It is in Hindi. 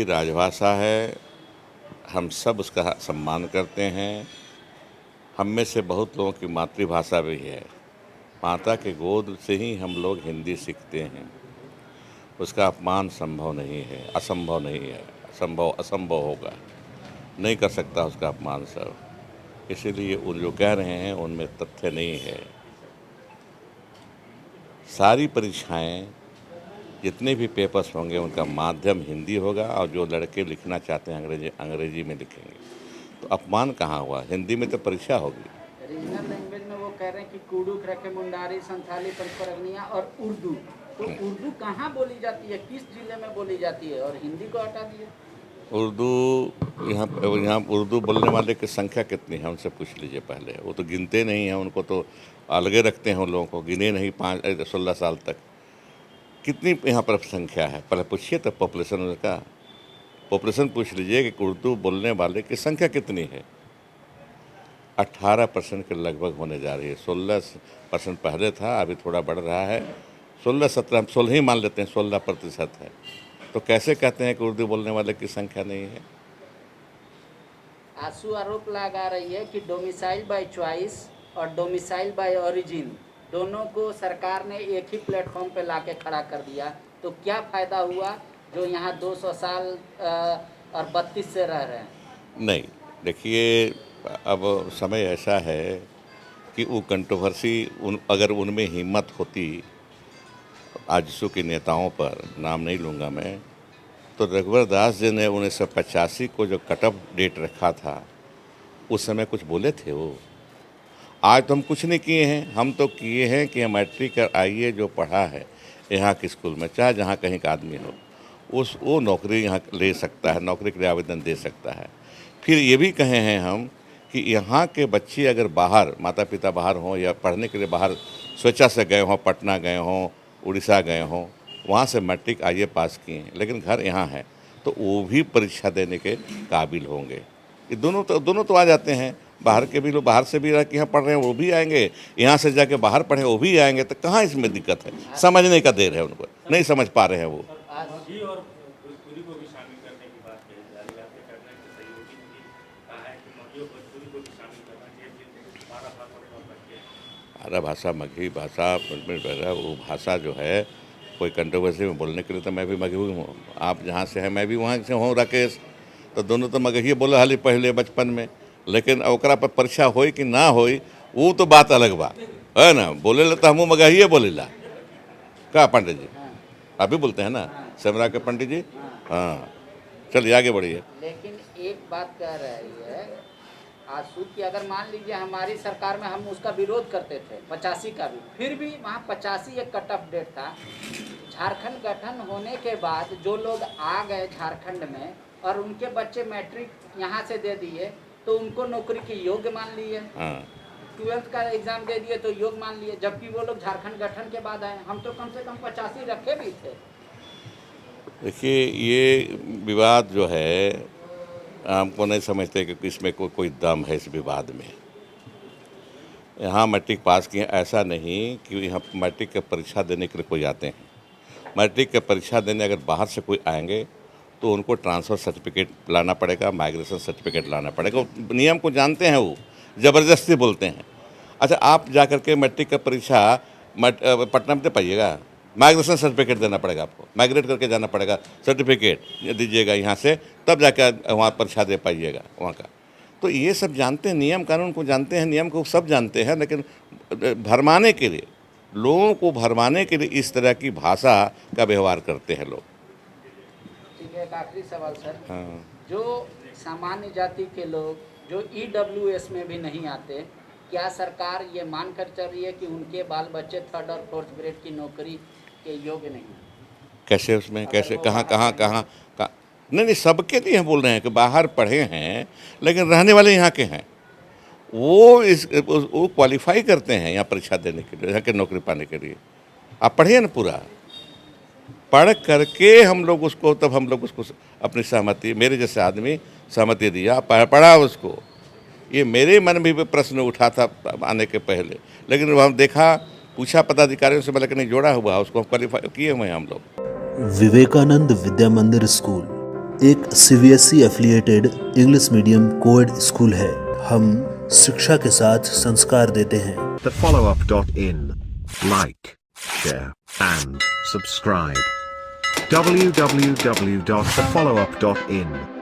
राजभाषा है, हम सब उसका सम्मान करते हैं। हम में से बहुत लोगों की मातृभाषा भी है। माता के गोद से ही हम लोग हिंदी सीखते हैं। उसका अपमान संभव नहीं है, असंभव नहीं है, असंभव होगा। नहीं कर सकता उसका अपमान सब। इसीलिए वो जो कह रहे हैं उनमें तथ्य नहीं है। सारी परीक्षाएं, जितने भी पेपर्स होंगे उनका माध्यम हिंदी होगा और जो लड़के लिखना चाहते हैं अंग्रेजी में लिखेंगे। तो अपमान कहाँ हुआ? हिंदी में तो परीक्षा होगी। रीजनल लैंग्वेज में वो कह रहे हैं कि कुडुख रखे मुंडारी संथाली पंचपरगनिया और उर्दू। तो उर्दू कहाँ बोली जाती है, किस जिले में बोली जाती है, और हिंदी को हटा दिए। उर्दू यहाँ उर्दू बोलने वाले की संख्या कितनी है उनसे पूछ लीजिए पहले। वो तो गिनते नहीं हैं, उनको तो अलगे रखते हैं। उन लोगों को गिने नहीं 16 साल तक। कितनी यहाँ पर संख्या है पहले पूछिए, तो पॉपुलेशन का पॉपुलेशन पूछ लीजिए कि उर्दू बोलने वाले की संख्या कितनी है। 18% के लगभग होने जा रही है। 16% पहले था, अभी थोड़ा बढ़ रहा है। 16-17, 16 ही मान लेते हैं, 16% है। तो कैसे कहते हैं कि उर्दू बोलने वाले की संख्या नहीं है? आंसू आरोप लगा रही है कि डोमिसाइल बाय चॉइस और डोमिसाइल बाय ओरिजिन दोनों को सरकार ने एक ही प्लेटफॉर्म पे लाके खड़ा कर दिया। तो क्या फ़ायदा हुआ जो यहाँ 200 साल और 32 से रह रहे हैं। नहीं, देखिए, अब समय ऐसा है कि वो कंट्रोवर्सी अगर उनमें हिम्मत होती, आजसू के नेताओं पर नाम नहीं लूँगा मैं, तो रघुवर दास जी ने 1985 को जो कट ऑफ डेट रखा था, उस समय कुछ बोले थे वो? आज तो हम कुछ नहीं किए हैं। हम तो किए हैं कि मैट्रिक कर आइए, जो पढ़ा है यहाँ के स्कूल में, चाहे जहाँ कहीं का आदमी हो, वो नौकरी यहाँ ले सकता है, नौकरी के लिए आवेदन दे सकता है। फिर ये भी कहे हैं हम कि यहाँ के बच्चे अगर बाहर, माता पिता बाहर हों या पढ़ने के लिए बाहर स्वेच्छा से गए हों, पटना गए हों, उड़ीसा गए हों, वहाँ से मैट्रिक आइए पास किए हैं, लेकिन घर यहाँ है, तो वो भी परीक्षा देने के काबिल होंगे। ये दोनों तो आ जाते हैं। बाहर के भी लोग, बाहर से भी रह के यहाँ पढ़ रहे हैं, वो भी आएंगे। यहाँ से जाके बाहर पढ़े, वो भी आएंगे। तो कहाँ इसमें दिक्कत है? समझने का देर है, उनको नहीं समझ पा रहे हैं वो। मगही और भोजपुरी को भी शामिल करने की बात कही जा रही है। आपके कैबिनेट के सहयोगी ने भी कहा है कि मगही और भोजपुरी को भी शामिल करना चाहिए, जिससे हमारा भाषा और बच्चे। हमारा भाषा मगही भाषा में वो भाषा जो है, कोई कंट्रोवर्सी में बोलने के लिए तो मैं भी मगही हूँ। आप जहाँ से हैं, मैं भी वहाँ से हूँ, राकेश। तो दोनों तो मगही बोला हाली पहले बचपन में, लेकिन ओकरा पर परीक्षा होई कि ना होई, वो तो बात अलग बा, है ना। बोले ला तो हमू मगहिए बोलेला का पंडित जी? आप भी बोलते हैं ना, सेमरा के पंडित जी। हाँ, चलिए आगे बढ़िए। लेकिन एक बात कह रही है आंसू की, अगर मान लीजिए हमारी सरकार में हम उसका विरोध करते थे 85 का भी, फिर भी वहाँ 85 एक कट ऑफ डेट था। झारखंड गठन होने के बाद जो लोग आ गए झारखंड में और उनके बच्चे मैट्रिक यहाँ से दे दिए, तो उनको नौकरी के योग्य मान लिए। हाँ, 12th का एग्जाम दे दिए तो योग्य मान लिए, जबकि वो लोग झारखंड गठन के बाद आए। हम तो कम से कम 85 रखे भी थे। देखिए, ये विवाद जो है, हमको नहीं समझते कि इसमें कोई दम है इस विवाद में। यहाँ मैट्रिक पास किए, ऐसा नहीं कि यहाँ मैट्रिक की परीक्षा देने के लिए कोई आते हैं। मैट्रिक की परीक्षा देने अगर बाहर से कोई आएंगे तो उनको ट्रांसफ़र सर्टिफिकेट लाना पड़ेगा, माइग्रेशन सर्टिफिकेट लाना पड़ेगा। नियम को जानते हैं, वो ज़बरदस्ती बोलते हैं। अच्छा, आप जा कर के मैट्रिक का परीक्षा पटना में दे पाइएगा? माइग्रेशन सर्टिफिकेट देना पड़ेगा, आपको माइग्रेट करके जाना पड़ेगा, सर्टिफिकेट दीजिएगा यहाँ से, तब जाकर वहाँ परीक्षा दे पाइएगा वहाँ का। तो ये सब जानते हैं, नियम कानून को जानते हैं, नियम को सब जानते हैं, लेकिन भरमाने के लिए, लोगों को भरमाने के लिए इस तरह की भाषा का व्यवहार करते हैं लोग। ठीक है, एक आखिरी सवाल सर। हाँ, जो सामान्य जाति के लोग जो EWS में भी नहीं आते, क्या सरकार ये मान कर चल रही है कि उनके बाल बच्चे 3rd और 4th ग्रेड की नौकरी के योग्य नहीं? कैसे उसमें, कैसे, कहाँ? नहीं, सबके लिए हम बोल रहे हैं कि बाहर पढ़े हैं लेकिन रहने वाले यहाँ के हैं, वो क्वालिफाई करते हैं यहाँ परीक्षा देने के लिए, यहाँ के नौकरी पाने के लिए। आप पढ़िए ना, पूरा पढ़ करके हम लोग उसको अपनी सहमति, मेरे जैसे आदमी सहमति दिया, पढ़ा उसको। ये मेरे मन में भी प्रश्न उठा था आने के पहले, लेकिन हम देखा, पूछा पदाधिकारियों से, बल्कि नहीं जोड़ा हुआ, उसको क्वालिफाई किए हुए हैं हम लोग। विवेकानंद विद्या मंदिर स्कूल, एक CBSE affiliated English medium coed school है। हम शिक्षा के साथ संस्कार देते हैं। thefollowup.in. Like, share, and subscribe. www.thefollowup.in